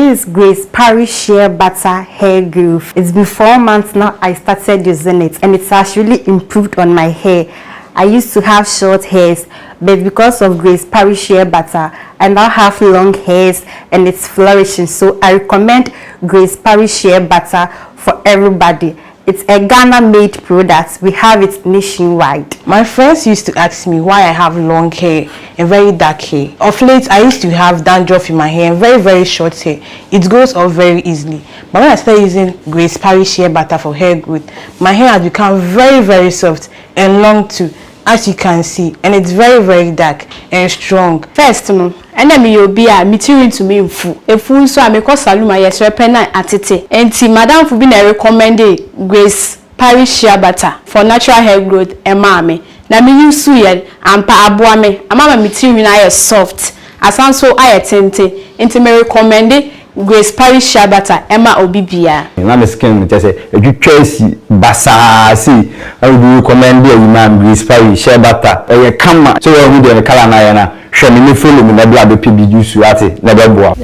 This is Grace Paris Shea Butter Hair Growth. It's been 4 months now I started using it, and it's actually improved on my hair. I used to have short hairs, but because of Grace Paris Shea Butter, I now have long hairs and it's flourishing. So I recommend Grace Paris Shea Butter for everybody. It's a Ghana-made product. We have it nationwide. My friends used to ask me why I have long hair and very dark hair. Of late, I used to have dandruff in my hair and very, very short hair. It goes off very easily. But when I started using Grace Paris Shea Butter for hair growth, my hair has become very, very soft and long too, as you can see. And it's very, very dark and strong. First, and then you'll be a material to me full. A full so I make a saluma yes repena atite. And Madam for being recommended Grace Paris Shea Butter for natural hair growth and mommy. Na me use suyen and pa abuame. Amama material na soft. Asanso aye tente. Enti me recommended Grace Paris Shea Butter Emma Obibia. Na me skin me say you tracy basa see I would recommend you man Grace Paris Shea Butter. E kama so we dey kala na na hwe me follow me na bla be pbi juice ate na be boa.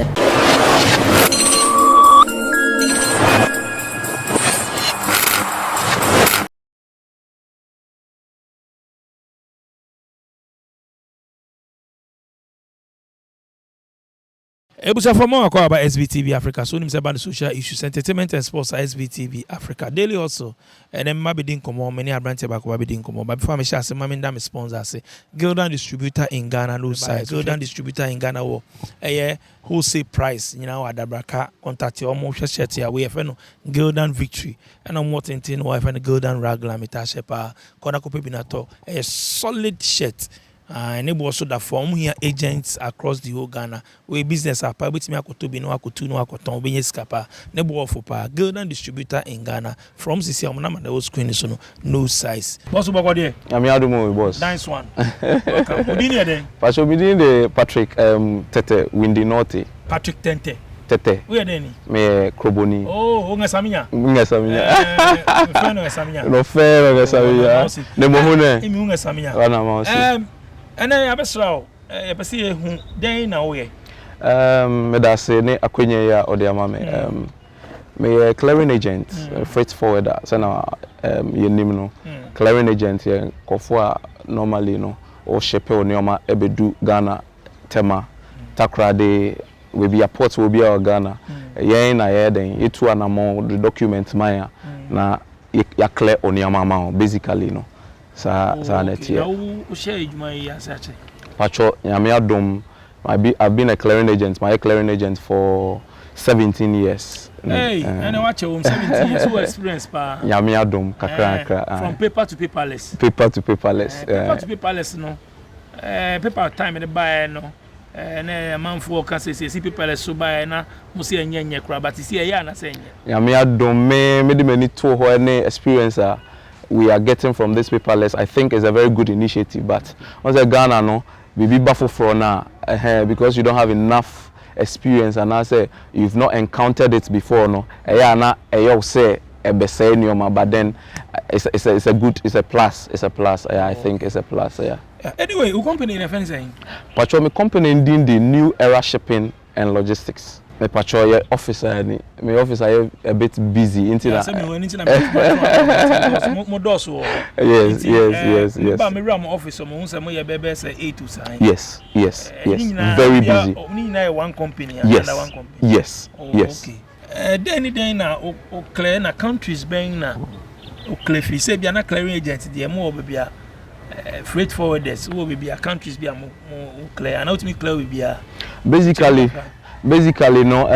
Ebusa for more about SBTV Africa. So nimse about the social issues, entertainment and sports SBTV Africa. Daily also. And then maybe didn't come on many branches back maybe didn't come on. But before I share some my sponsor say Gildan distributor in Ghana no size. Gildan distributor in Ghana wo. Wholesale price, you know, at the braka contact your almost shirt here. We have no Gildan Victory. And I'm what intending wife and Gildan Raglan Mitashepa. Kona kope binato. A solid shirt. And it was also the form here agents across the whole Ghana. We business are with me to be no akutu no akoton be scapa. Nebo for pa Gildan distributor in Ghana from CC Amana the whole screen is no size. Boss about there. I'm Yadumo boss. Nice one. Welcome. Who did there? Pastor we did the Patrick Tete Windy Norte. Patrick Tente. Tete. Where then? Me Kroboni. Oh, unga Saminya. Unga Saminya. Unga Saminya. No fair unga Saminya. Nemo hune. Imi unga Saminya. Wana mausi. And then I best now. I see who day now we. Me da se ne akwenye ya odiama me. Me clearing agent, freight forwarder. So na yenim no. Clearing agent ye kofo normally no o shepe onioma ebedu Ghana tema takra de we be a port we be our Ghana. Ye na ye den etu anamo the document maya na ya clear onioma ma basically no. Sa netie. Now who share ejuma ya sache? Pacho nyame adom. I've been a clearing agent, my clearing agent for 17 years. Hey, and I watch you 17 years who experience pa. Nyame adom kakra. From paper to paperless. Paper to paperless. Paper to paperless no. Paper time in the buy no. Na man for can say paperless so buy na mo see enye kra but see ya na say enye. Nyame adom me de many to ho any experience we are getting from this paperless. I think is a very good initiative, but once a Ghana no we be baffled for now because you don't have enough experience and I say you've not encountered it before no na say but then it's a plus I think it's a plus Anyway, who company in offense saying Pacho me company in the New Era Shipping and Logistics. Me pacho your officer ni my officer a bit busy into that. Yes. But me ram officer mo say mo ye bebe say 8 to sign. Yes. Very busy. Ni one company another one company. Yes. Okay. Then na o clear na countries ben na o clear fi say bia na clearing agent there mo bia freight forwarders wo bia countries bia mo clear and ultimately clear we bia. Basically no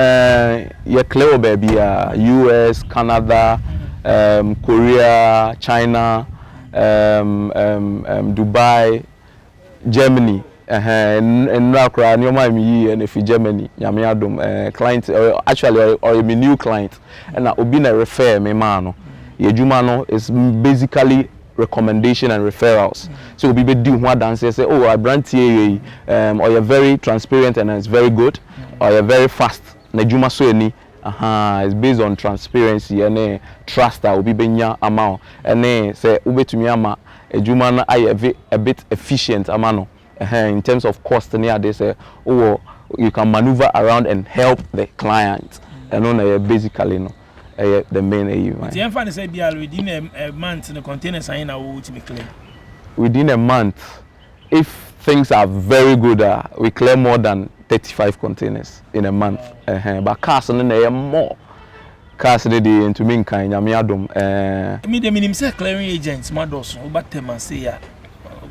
you clear baby US, Canada, Korea, China, Dubai, Germany and now cry no my me and if Germany nyame adom client actually or a new client and obi na refer me man no yejuma no is basically recommendation and referrals. So we be do one dance say oh I brand here or you're very transparent and it's very good or you're very fast na juma so any it's based on transparency and trust that obi benya amount and say ubetumi ama ejuma na a bit efficient amano in terms of cost near they say oh you can maneuver around and help the client. And on basically no the main aim. The emphasis say be within a month the containers are in a wood to be clear. Within a month, if things are very good, we clear more than 35 containers in a month. But cars on the more. Cars ready into me kind yamiadum. Me the minimum say clearing agents, Mados, but them say ya.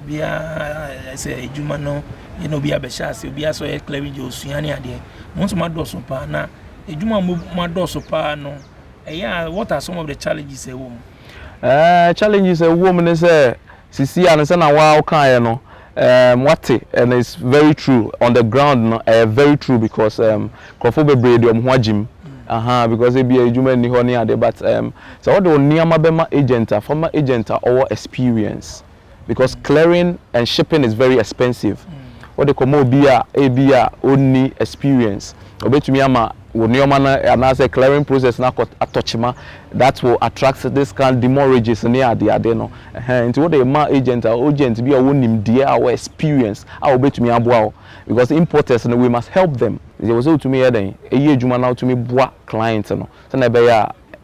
Bia say Jumano, you know, be a beshas, be a so clearing Josiani ade. Once Mados pa na, a Juma Mados pa no. Yeah, what are some of the challenges a woman? Challenges a woman is Sisi and say na wa kan no. What and it's very true on the ground, no, very true because Krofo bebre de omho agim. Because it be a human ni honey ade, but so what the nearma bema agent, former agent or experience, because clearing and shipping is very expensive. What the komo bia only experience. Obetumi ama wo nearma na anase clearing process na atochima that will attract this kind of demurrages near ade no. Into what the ma agent or agent be a wonim dear our experience. I obetumi aboa because importers we must help them. They was to me then a year juma now to me boa clients no. So na be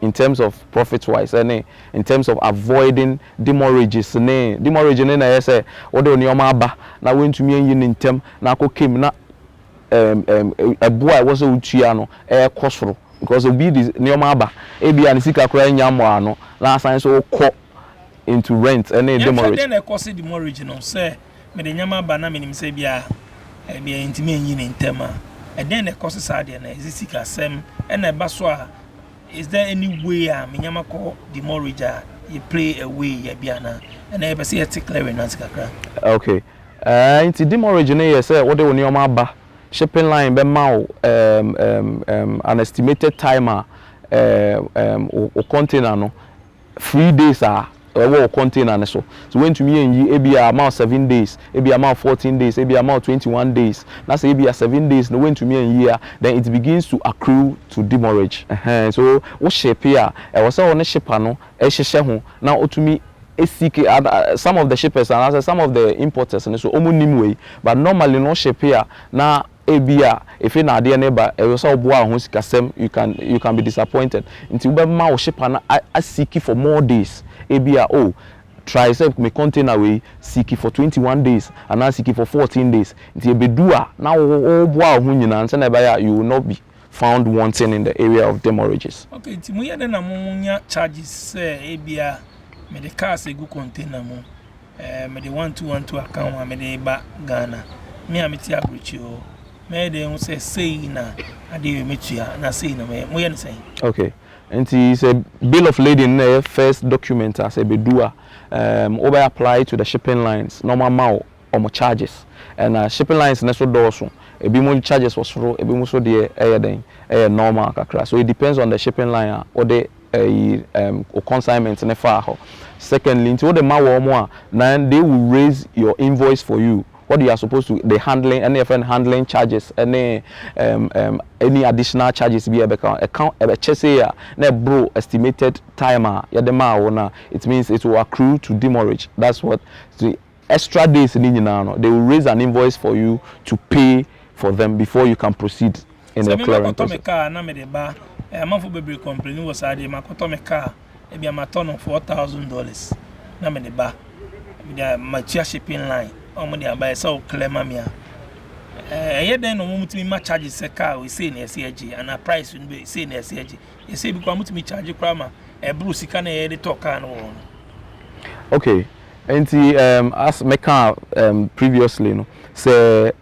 in terms of profit wise in terms of avoiding demurrages demurrage na say what the nearma aba na went to me in term na ko came na a boy was utua no kosoro because obi this nearma aba e bia ni sika kura nyamo ano na assign so into rent and demurrage then a cost demurrage no say me the nyama aba na me nim say bia bia intimi yin in tema and then the cost side na is sika sem and e ba so is there any way me nyama ko demurrage you play away ya bia na and e be say take clearing na sika kra okay into demurrage na yes what the nearma aba shipping line be ma an estimated timer o container no 3 days or container so when to me and you be amount 7 days be amount 14 days be amount 21 days that's be 7 days no when to me and year then it begins to accrue to demurrage so what shape here I was on shipper no ho now to me some of the shippers and some of the importers and so way but normally no ship here now if you na dey neighbor you so boa ho sikasem you can be disappointed until be ma shipper na seek for more days try say me container we seek for 21 days and now seek for 14 days until be do now boa ho nyina say na be you will not be found wanting in the area of demurrages. Okay, ti mu yede na munya charges say ebia me the cars egu container mu me the 1212 account me the ba Ghana me ameti abrochi o me dey say na ade metua na say na me yen say okay and it's a bill of lading first document as a bedua over apply to the shipping lines normal mao or charges and shipping lines neso doso e bi mo charges was for e bi mo so de normal kakra so it depends on the shipping line or the consignment ne far ho secondly into the mawo mo then they will raise your invoice for you what you are supposed to the handling any handling charges any additional charges be account na bro estimated timer ya the ma it means it will accrue to demurrage that's what the extra days in no they will raise an invoice for you to pay for them before you can proceed in the clearing process. For baby complaining was I makoto me car e be amatono $4,000 na me de ba my shipping line omo de buy so claim me e then no mutimi ma charge se car we say na SAG and a price we be say na SAG e say because mutimi charge krama e blue sika na e de talk car no. Okay, and as me car previously no say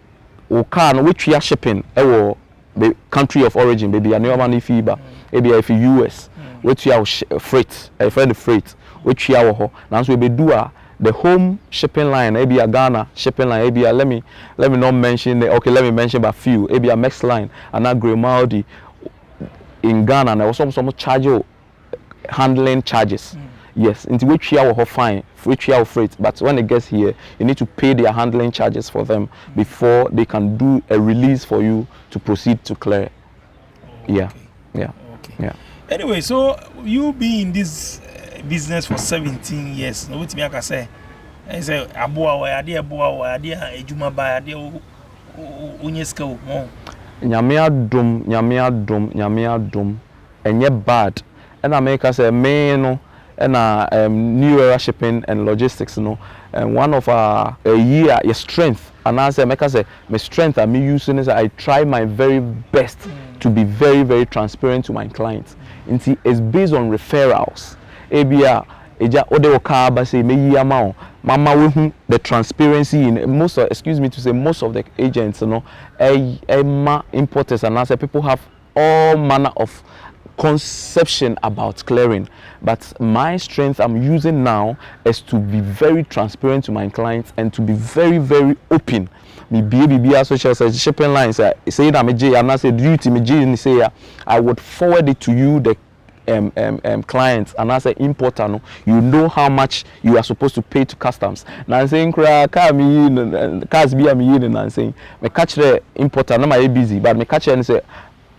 o car no which we are shipping e the country of origin baby and your money fiber maybe if US which you freight the freight which you are now so we do the home shipping line maybe a Ghana shipping line maybe let me not mention okay let me mention but few maybe a Mex line and a Grimaldi in Ghana and there was some charge handling charges yes into which you are fine which you are freight but when it gets here you need to pay their handling charges for them before they can do a release for you to proceed to clear. Okay. Yeah. Anyway, so you be in this business for 17 years. No, what me I say? I say aboa wa ade ejuma ba ade unyeska wo. Nyame adom enye bad. And I make us a main and New Era Shipping and Logistics, and one of our year your strength. And as I make us my strength and me using is I try my very best to be very, very transparent to my clients. It's based on referrals. Ebia eja ode okaba say me yi ama mama we the transparency in most of, excuse me to say, most of the agents, importers and as people have all manner of conception about clearing, but my strength I'm using now is to be very transparent to my clients and to be very, very open. Me BBB social shipping lines say that me J and I say duty me J and say I would forward it to you the clients and as an importer, no, you know how much you are supposed to pay to customs. Now saying car me cars be me and saying me catch the importer no my busy, but me catch and say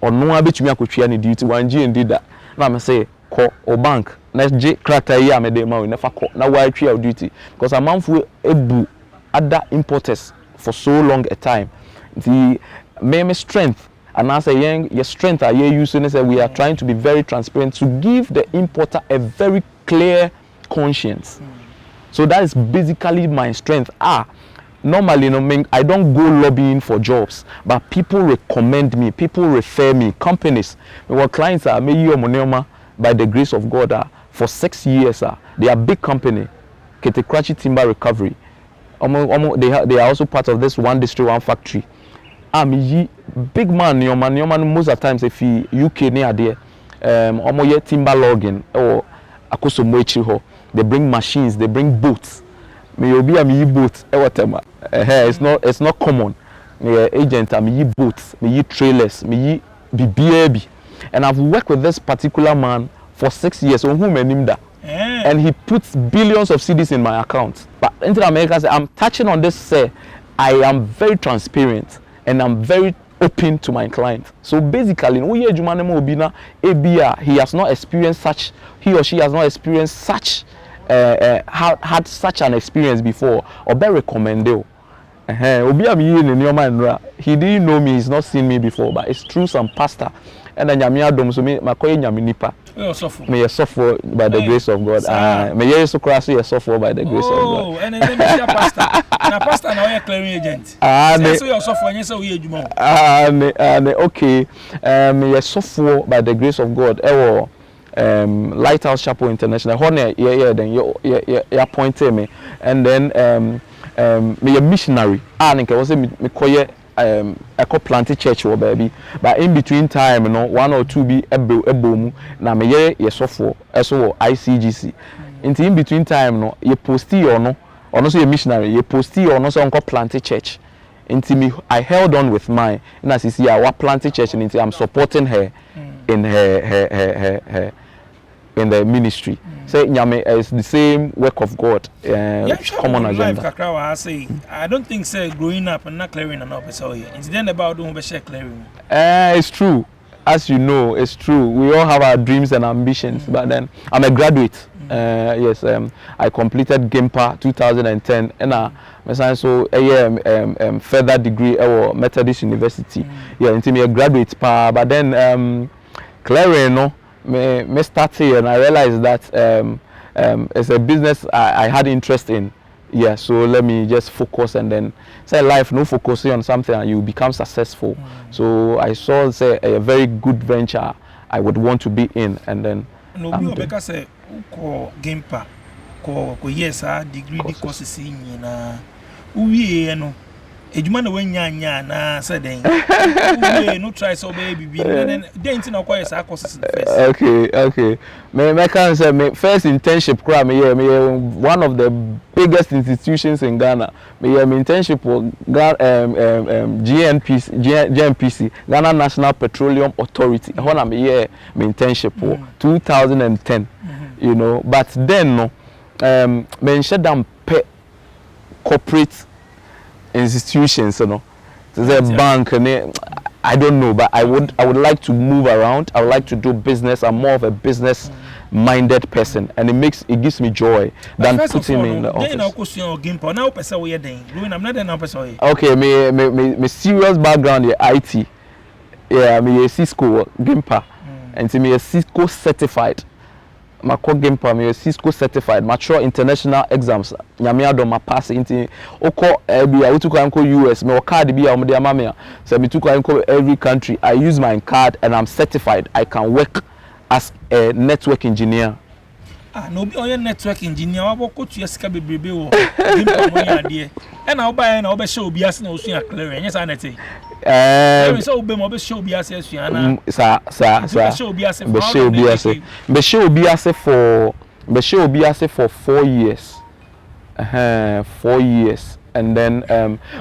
or no abetumi akotwa ni duty 1G and did that. Now me say call or bank na J character here me dey ma we never call na why twa duty because a man for ebu other importers for so long a time. The main strength and as a young your strength are you using is we are trying to be very transparent to give the importer a very clear conscience. So that is basically my strength. Normally, I don't go lobbying for jobs, but people recommend me, people refer me, companies. Our clients are by the grace of God for 6 years. They are big company, Ketekrachi Timber Recovery. They are also part of this one district, one factory. Big man, most of the times if you UK near there, timber logging or they bring machines, they bring boats. Me be a boat, it's not common. Me agent, me boats, me trailers, me baby. And I've worked with this particular man for 6 years. On whom and he puts billions of CDs in my account. But into America, I'm touching on this. Say, I am very transparent and I'm very open to my client. So basically, he has not experienced such. He or she has not experienced such. Had such an experience before or be recommended. He didn't know me, he's not seen me before, but it's through some pastor. And then Nyame so me makoye nyame nipa. Me suffer by the grace of God. Me ye so crazy suffer by the grace of God. Oh, and then me pastor. Na pastor na clearing agent. So you suffer and you say we ejuma. Okay. Me suffer by the grace of God. Lighthouse Chapel International. Then you appointed me, and then me a missionary. And I was me koye I call planted church or baby. But in between time, one or two be ebomu. Na me ye sofo so ICGC. In between time, no you posty or no so a missionary. You posty or no so call planted church. I held on with mine. And as you see, I planted church and I'm supporting her in her in the ministry. Say Nyame is the same work of God. Common agenda. I don't think say growing up and not clearing enough is all here. It's then about doing share clearing. It's true. As you know, it's true. We all have our dreams and ambitions. But then I'm a graduate. Yes, I completed GIMPA 2010 and so a further degree at Methodist University. Yeah, until me a graduate but then clearing me started and I realized that it's a business I had interest in. Yeah, so let me just focus and then say life no focusing on something and you become successful. So I saw say a very good venture I would want to be in and then no because say ko GIMPA ko yes degree courses in na uwie no ejuma na wanya na said then no try so baby then na ko yes courses first. Okay me can say me first internship kra me one of the biggest institutions in Ghana me internship GNPC Ghana National Petroleum Authority na me internship 2010 you know but then no me shut down corporate institutions, the bank, I don't know, but I would like to move around. I would like to do business. I'm more of a business minded person, and it gives me joy than putting me in the office. Okay, me serious background in IT. Yeah, me a Cisco Gimpa, and me a Cisco certified. My core Gimpa, me a Cisco certified. Mature international exams. Nyamia do ma pass into. Oko be I took anko US. Me card be amde amamia. So me took anko every country. I use my card and I'm certified. I can work as a network engineer. No be on network engineer. I work to Jessica Baby or Gimpa money idea. And I'll buy and I'll be show be as no clearing. Yes, I know. So be more show be as Fiana. Sir. Show be as for 4 years. 4 years. And then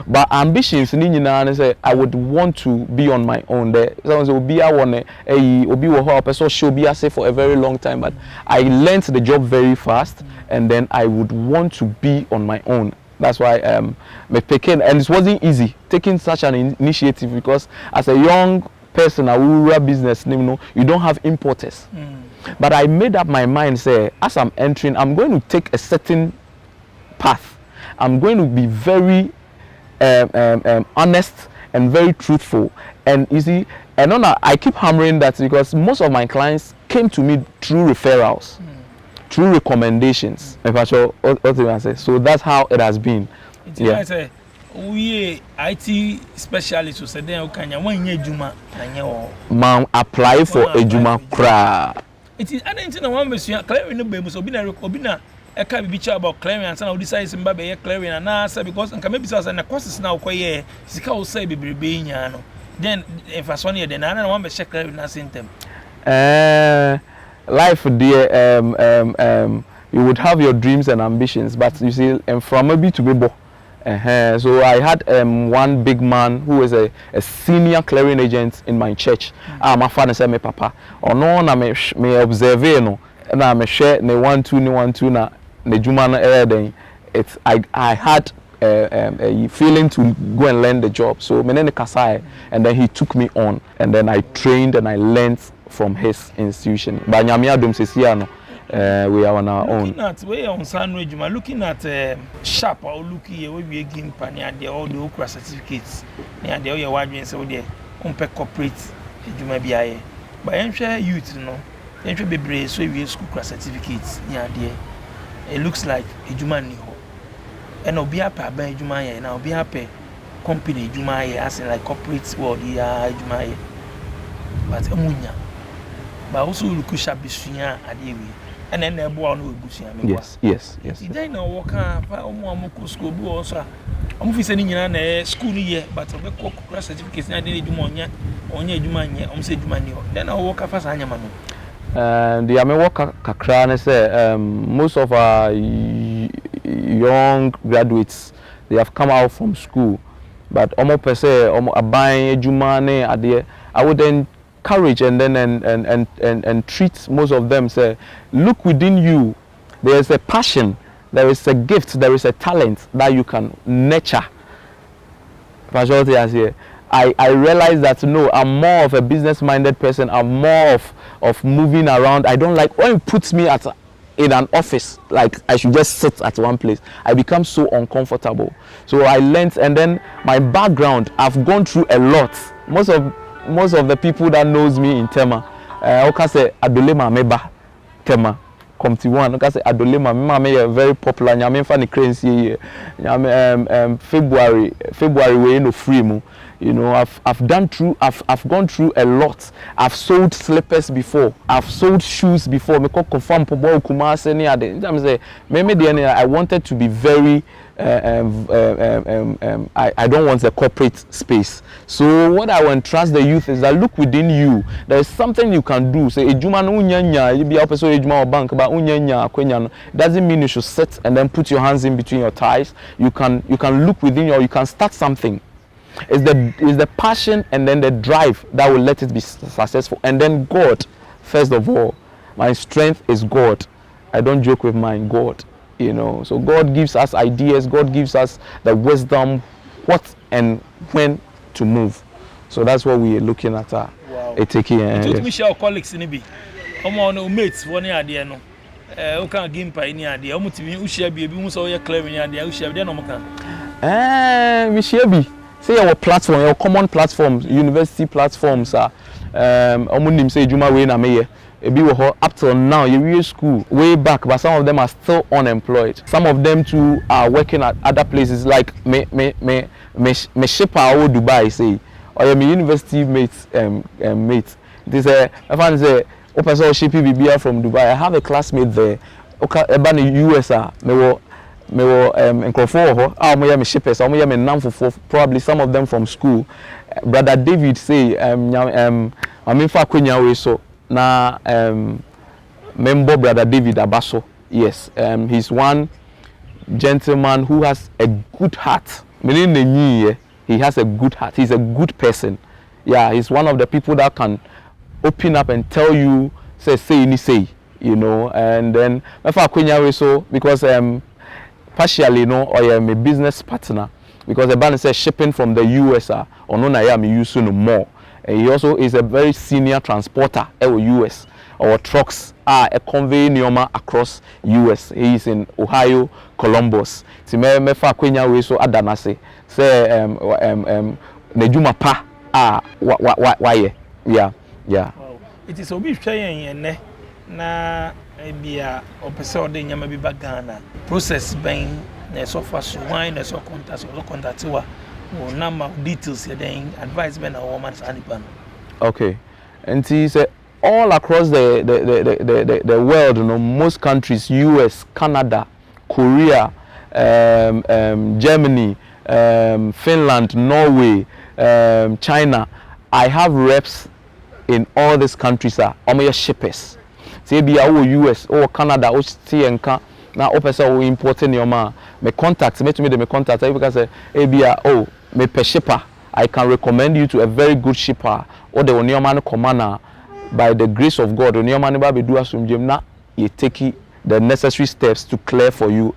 but ambitions ni nyina say I would want to be on my own there. Someone say obi a won obi wo ho person show be as for a very long time, but I learned the job very fast and then I would want to be on my own. That's why me picking, and it wasn't easy taking such an initiative because as a young person a rural business you don't have importers. But I made up my mind, say as I'm entering I'm going to take a certain path. I'm going to be very honest and very truthful. And you see, and I keep hammering that because most of my clients came to me through referrals, through recommendations. So that's how it has been. Yeah. We IT specialist so then Okanya when you juma man apply for a juma kra. It is anything one person clearing no be so obina e ka be about clearing and say decide simba be clearing and answer because and maybe say na courses now koye sika wo say bebrebe nya no then if I saw near then na one be check clearing na symptom life dear you would have your dreams and ambitions, but you see from maybe to be bo. So I had one big man who was a senior clearing agent in my church. My father said, "Me papa, or no na me observe no, na me share ne 1-2 na ne juma na then it's I had a feeling to go and learn the job. So me ne kasai, and then he took me on, and then I trained and I learned from his institution. But nyamia dum sesia no. We are on our own. Looking at sharp or looking here, we begin panny all the okra certificates. Near the other one, and so there, corporate, you may be a but I'm sure youth, entry be brave, so we school certificates. Yeah, dear. It looks like a Jumani. And I'll be happy by Jumaya, and I'll be happy company Jumaya, as in like corporate world, yeah, Jumaya. But Amunya. But also look sharp between at the way. And then they born with Busia. Yes. They know walk up, school, also. I'm sending in school year, but the class certificates, I didn't do money, only Jumania, say Jumani. Then I'll walk up as Anyaman. And the America Kakran say most of our young graduates, they have come out from school, but almost per se, almost buying a Jumane at the I would then encourage and then and treat most of them, say look within you, there is a passion, there is a gift, there is a talent that you can nurture. I realize that no, I'm more of a business minded person. I'm more of moving around. I don't like when it puts me in an office, like I should just sit at one place. I become so uncomfortable. So I learned, and then my background, I've gone through a lot. Most of the people that knows me in Tema, okay, say Adolema meba Tema, come to one. Okay, say Adolema mama very popular. Nyame fa ni crazy. February we no free mu. You know, I've gone through a lot. I've sold slippers before. I've sold shoes before. Me ko confirm po boy Kumasi ni ade. I wanted to be very I don't want a corporate space. So what I want to trust the youth is that look within you. There is something you can do. Say ejuma no unyanya, you be up so ejuma or bank, but unyanya kwenya doesn't mean you should sit and then put your hands in between your thighs. You can look within you, or you can start something. It's the passion and then the drive that will let it be successful. And then God, first of all, my strength is God. I don't joke with my God. You know, so God gives us ideas, God gives us the wisdom, what and when to move. So that's what we are looking at. Wow. Taking. Yes. Michelle colleagues in omo no mates woni ade no o kan gimpa ni ade omo timi u share bi hu so ye clearing ade u share de no mo kan we share bi say your platform your common platforms university platforms are omo nim say juma we na meye ebi wo ho up till now you school way back but some of them are still unemployed. Some of them too are working at other places like me shipper or Dubai say or me university mates mate this I find say o person shipping BBA from Dubai. I have a classmate there okay eba in US me wo enkrofo ho mo ya me shippers mo ya me nam for probably some of them from school. Brother David say I'm fa kwenya we so na member Brother David Abaso. Yes, he's one gentleman who has a good heart. Meaning he has a good heart. He's a good person. Yeah, he's one of the people that can open up and tell you say, you know. And then so because partially, you know, I am a business partner because the band says shipping from the US or no I am using more. And he also is a very senior transporter at US. Our trucks are convey Neoma across US. He is in Ohio, Columbus. Si me fa kwenya we so adanase say nejuma pa why yeah. Wow. It is obi hwe yen na bia opese ode nyama bi ba Ghana process ben na so fa so wine na so contact wa number details then advice ben a woman anipan. Okay. And he said all across the world, you know, most countries, US, Canada, Korea, Germany, Finland, Norway, China, I have reps in all these countries are shippers. Say be US or Canada or CNK now opesa we importing your man me contact me to me contact because say me per shipper I can recommend you to a very good shipper or the your man commander by the grace of God on your man be do asumjem na you take the necessary steps to clear for you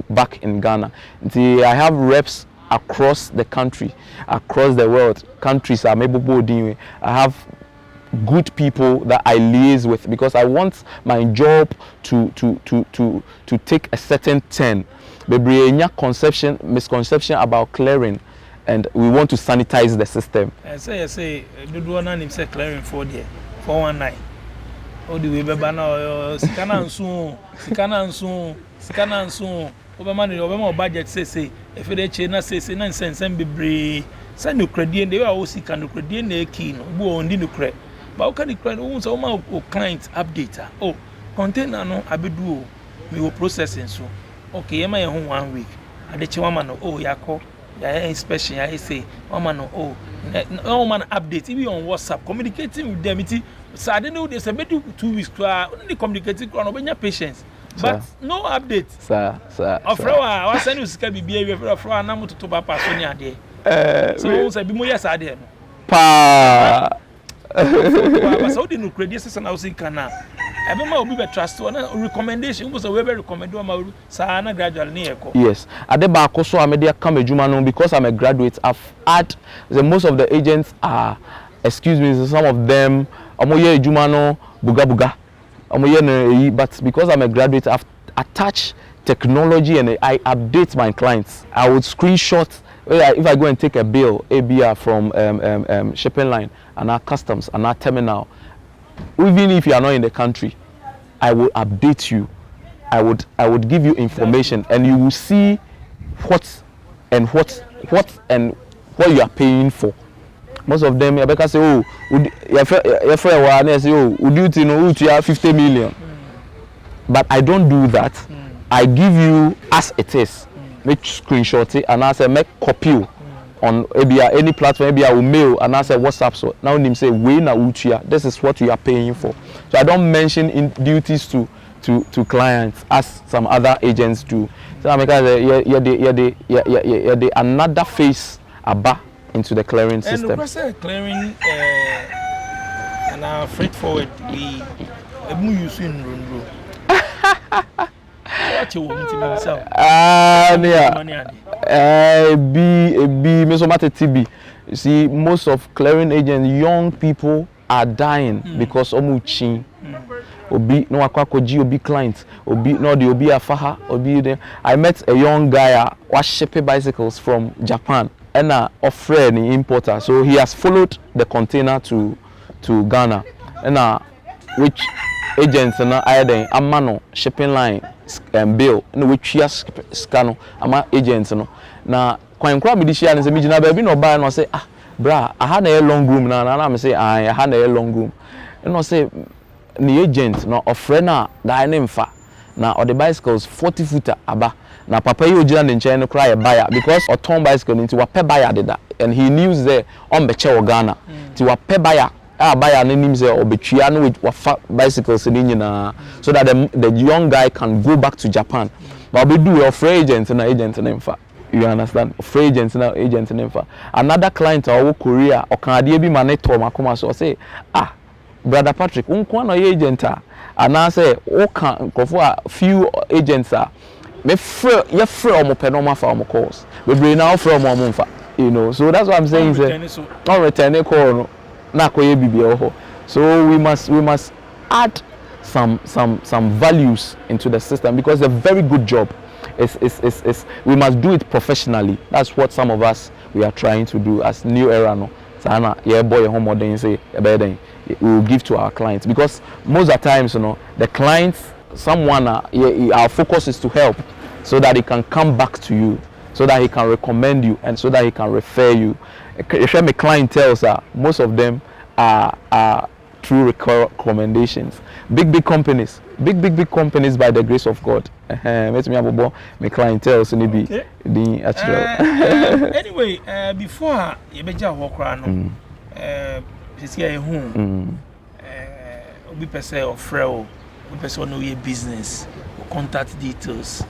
back in Ghana. I have reps across the country, across the world. Countries are maybe I have good people that I liaise with because I want my job to take a certain turn. Maybe misconception about clearing, and we want to sanitize the system. I say do one name say clearing for there 419. All the way baba na sikana nso obama ni obama budget say if they change na say na sense bebre say no credit and they are also can credit na key no bo on di no credit but can credit won say o client update container no abedu me wo processing so okay am I home 1 week adeche wama no yakọ ya inspection ya say wama no man update even on WhatsApp communicating with them it so I don't know they say 2 weeks only communicating on obenya patience but no update sir ofrawa wa send us ka bibia we ofrawa na mototo ba paso ni ade so say bi mo yes ade no pa ba so dey no credit system na usin kana ebe ma obi be trust one recommendation we say we be recommend ma sa na gradually ni eko. Yes ade ba akoso amedia come adwuma no because I'm a graduate. I've had most of the agents are excuse me some of them omoye adwuma no buga but because I'm a graduate, I've attached technology and I update my clients. I would screenshot if I go and take a bill, ABR from shipping line and our customs and our terminal. Even if you are not in the country, I will update you. I would give you information and you will see what you are paying for. Most of them, because say, your friend say, would you know you have 50 million? But I don't do that. I give you as it is. Make screenshot it and I say make copy on any platform. Maybe I will mail and I say WhatsApp. So now him say we na utia. This is what you are paying for. So I don't mention in duties to clients as some other agents do. So I make the another face about into the clearing system. And the clearing and freight forward we use in Rundu. What you want to myself? TB. You see, most of clearing agents, young people are dying because omuchi. obi no akwakoji obi client obi no the obi afaha obi there. I met a young guy was shipping bicycles from Japan and offer an importer, so he has followed the container to Ghana and which agents na ayden amano shipping line bill no which yes scano ama agents no na kwan kra me share say me gina ba bi no buy no say ah bra I had a long room na me say I had a long room no say the agent no offer na guy name fa na or the bicycles 40 footer aba na papa yi ogina ne nchen no cry buyer because oton bicycle nti wa pe buyer deda and he knew there on be che Ghana ti wa pe buyer buyer nanim say obetwia no with bicycles ni nyina so that the young guy can go back to Japan but we do your free agent na agent name fa you understand free agent na agent name fa another client or Korea or kan ade bi ma ne to makoma so say brother Patrick unko na agent and I say o kan for a few agents me free you free omo pe no ma fa omo calls we bring now from omo fa you know so that's what I'm saying say not return call no na koye bibia ho so we must add some values into the system because it's a very good job. It's we must do it professionally. That's what some of us we are trying to do as new era no sana yeah boy home modern say we will give to our clients because most of the times you know the clients someone our focus is to help so that he can come back to you so that he can recommend you and so that he can refer you. If my clientele most of them are through recommendations. Big companies by the grace of God. My clientele so be the actual. Anyway, before you beja work around, see a home. We person or frail, we person know your business, contact details.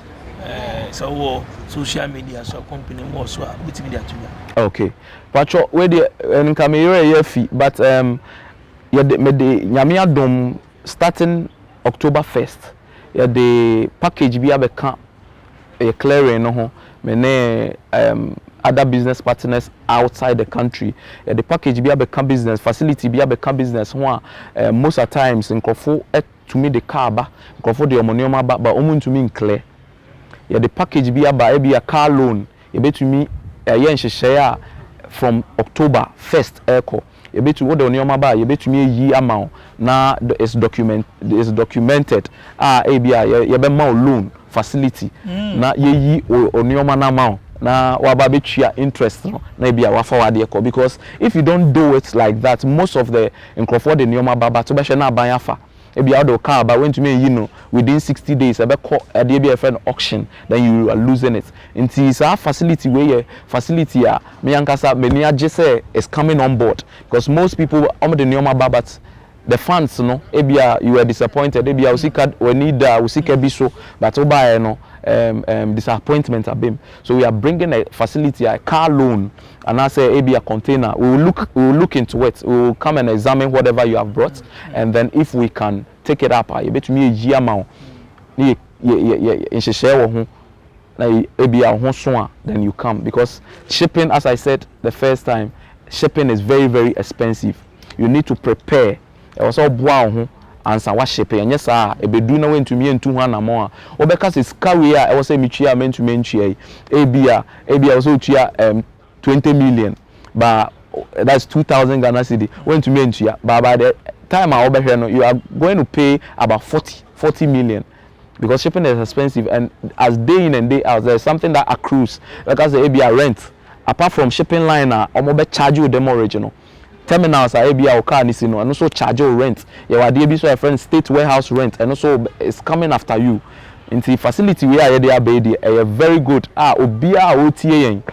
So social media, so company more so with media to you. Okay. Pacho we the camera here fee, but yeah the nyame adom starting October 1st. Yeah the package be abeka clearing no ho me other business partners outside the country. Yeah, the package be abeka business facility be abeka business ho most of times nkofo to me the car ba nkofo the omonioma ba omun to me clear. Yeah, the package be a car loan. You bet to me share from October 1st echo. You bet to what the onyoma you bet to me a year amount. Now it's documented. You bet more loan facility. Na ye onyoma na amount. Na waba chia interest no na be a forward echo because if you don't do it like that, most of the nkofo the onyoma baba to be na ban afa. Ebi out of car but when to me within 60 days ebe call a be a friend auction then you are losing it into is our facility where facility me ankasa many say is coming on board because most people the normal but the fans no ebi you were disappointed ebi usika we need usika biso but oba no disappointment abim so we are bringing a facility a car loan and I say maybe a container we will look into it we will come and examine whatever you have brought and then if we can take it up you bet me a year amount in share ho na maybe a ho so then you come because shipping as I said the first time shipping is very very expensive you need to prepare also boa ho ansa wa shipping and yes ebedu na went to me and 200 na mo obeka se carry I was say metria men to mentria ebia also tua 20 million but that's 2000 Ghana cedi went to mentria but by the time I over here no you are going to pay about 40 million because shipping is expensive and as day in and day out there's something that accrues like as the ebia rent apart from shipping line omo be charge you them original terminals are ABA or car nisino and also charge your rent. You are a friend state warehouse rent and also it's coming after you. In the facility we are there baby a very good obia OTA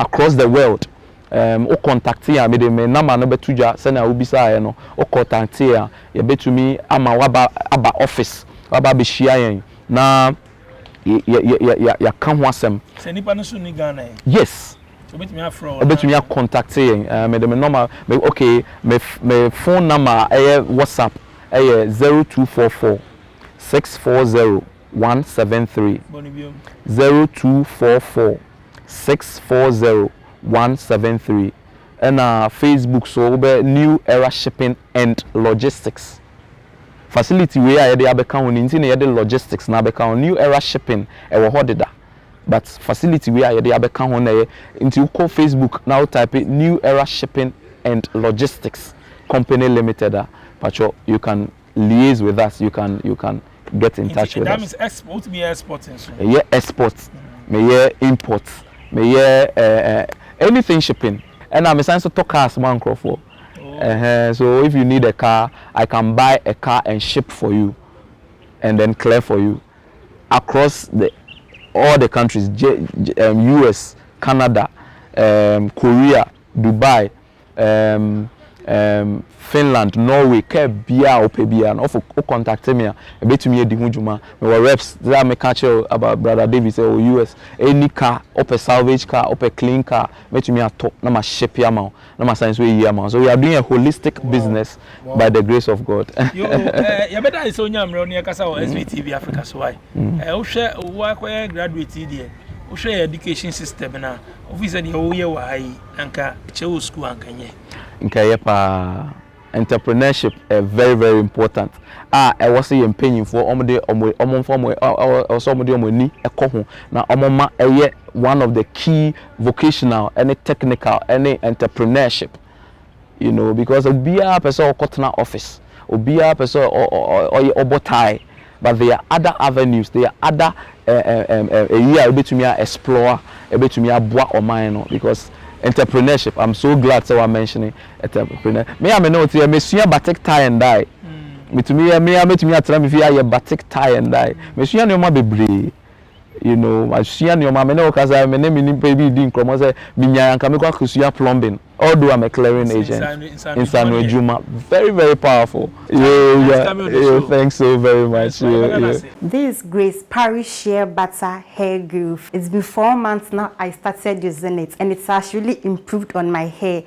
across the world. O contact here me the number no betuja send a ubisa no o contact here you bet to me ama waba office waba be share na ya kan ho asem. Se nipa no so ni Ghana. Yes. Bet me contact me the number okay my phone number WhatsApp 0244 640 173 0244 640 173 and Facebook so New Era Shipping and Logistics facility we are the abeka on into the logistics na abeka on new era shipping e wo hodeda but facility we are the abeka on into you call Facebook now type it new era shipping and logistics company limited pacho you can liaise with us, you can get in touch with us. That means export, me exporting. Yeah, exports, me imports, me anything shipping. And I'm saying to talk cars man for. So if you need a car, I can buy a car and ship for you, and then clear for you across all the countries, US, Canada, Korea, Dubai, Finland, Norway, Bia or Pebia, and also contact me. A bit to me, the Hujuma, our reps that may catch about Brother Davis or US, any car, up a salvage car, up a clean car, make me a top, no my ship yamau, no my science way yamau. So we are doing a holistic business by the grace of God. You better is on your near Casa or SVTV Africa, so why? I share work where graduate here. We share education system now. Officer the whole year why anka chew school anka Nkayepa entrepreneurship is very important. I was saying paying for one of the key vocational any technical any entrepreneurship, you know, because obia person cotton office obia person or obotai, but there are other avenues, there are other area to me explore to me boa or mine because entrepreneurship. I'm so glad so I'm mentioning entrepreneur. Me I know to me sua batik tie and die. Me to me atra me fi aye batik tie and die. Me sua no ma bebre. You know, I sua no ma me no kasa me name ni pe bi di nkromo say me nya anka me kwa kusua plumbing. Although I'm a clearing agent in San Juma, very powerful. Yeah, thanks so very much. This Grace Parish Shea Butter Hair Growth. It's been 4 months now I started using it, and it's actually improved on my hair.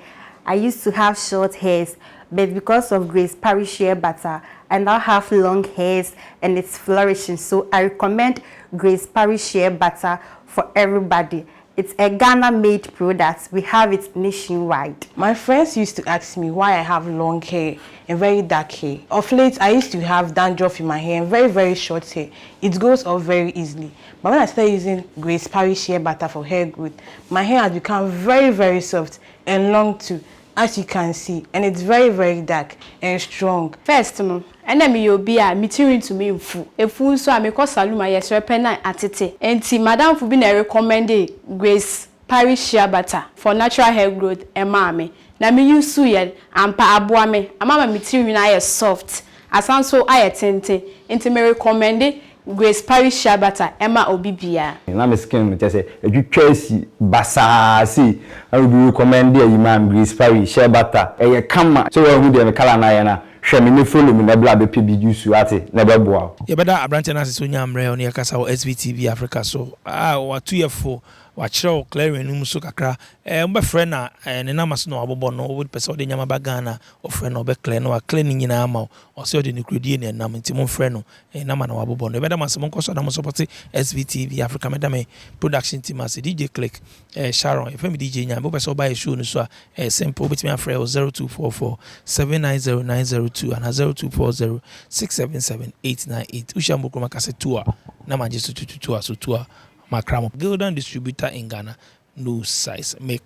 I used to have short hairs, but because of Grace Parish Shea Butter, I now have long hairs and it's flourishing. So I recommend Grace Parish Shea Butter for everybody. It's a Ghana-made product. We have it nationwide. My friends used to ask me why I have long hair and very dark hair. Of late, I used to have dandruff in my hair and very short hair. It goes off very easily. But when I started using Grace Parish Shea Butter for hair growth, my hair has become very soft and long too, as you can see. And it's very dark and strong. First, and then me obi a material to me fu. Efu so I call saluma yesre pena atete. Enti madam fu bi na recommend Grace Parish Shea Butter for natural hair growth and mame. Na me use ye ampa aboa me. Amama material na ye soft. Asan so aye tente. Enti me recommend Grace Parish Shea Butter Emma Obibia. Na me skin me say edwetwa si basasi. I would recommend the imam Grace Parish Shea Butter. Eye kama so we hu de me kala na ye na. Shemini follow me na bla be PB use ate na be boa. Ye beda abrante na so nyamre oni akasa wo SVTV Africa so wa 2 year for wa kire clear enum so kakra mbe frɛ na ne namas no abobo no wo pese ode nyama bagana o frɛ no be clear no wa clear ni nyina ama o se ode ne krudie ne nam nti mo frɛ no nama na wabobo no beda masem nkoso da mo support SVTV Africa medame production team as DJ Click Sharon if me DJ nyama bo pese o buy show no so simple bit me afrɛ 0244 790902 and 0240 677 ushambo makase tour na manje so tour so tour Macram Gildan distributor in Ghana, no size. Make